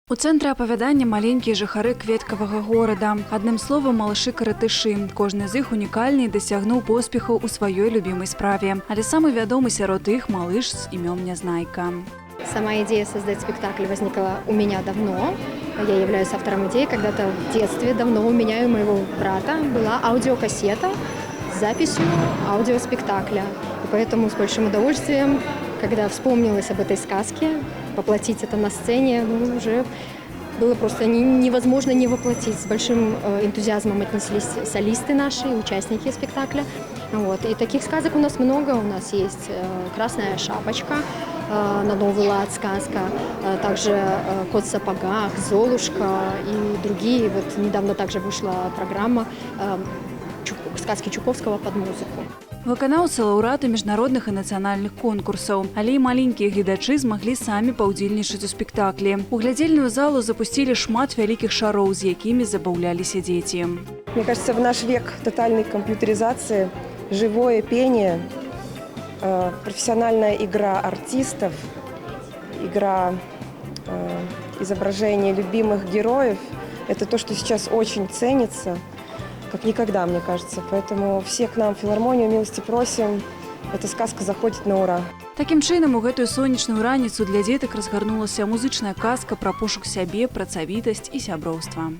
У цэнтры апавядання маленькія жыхары кветкавага горада. Адным словам, малышы-каратышы. Кожны з іх унікальны і дасягнуў поспехаў у сваёй любімай справе. Але самы вядомы сярод іх малыш з імём Нязнайка. Сама идея создать спектакль возникла у меня давно. Я являюсь автором идеи. Когда-то в детстве, давно у меня и у моего брата была аудиокассета с записью аудиоспектакля. И поэтому с большим удовольствием, когда вспомнилась об этой сказке, воплотить это на сцене, уже было просто невозможно не воплотить. С большим энтузиазмом отнеслись солисты наши, участники спектакля. Вот. И таких сказок у нас много. У нас есть «Красная шапочка», на новый лад сказка, также «Кот в сапогах», «Золушка» и другие. Вот недавно также вышла программа сказки Чуковского под музыку. Выканаўцы лаўрэаты міжнародных і нацыянальных конкурсаў, але і маленькія гледачы змаглі самі паўдзельнічаць у спектаклі. У глядзельную залу запусцілі шмат вялікіх шароў, з якімі забаўляліся дзеці. Мне кажется, в наш век тотальной компьютеризации живое пение, профессиональная игра артистов, игра изображения любимых героев – это то, что сейчас очень ценится, как никогда, мне кажется. Поэтому все к нам в филармонию милости просим. Эта сказка заходит на ура. Такім чынам, у гэтую сонечную раніцу для дзетак разгарнулася музычная казка пра пошук сябе, працавітасць і сяброўства.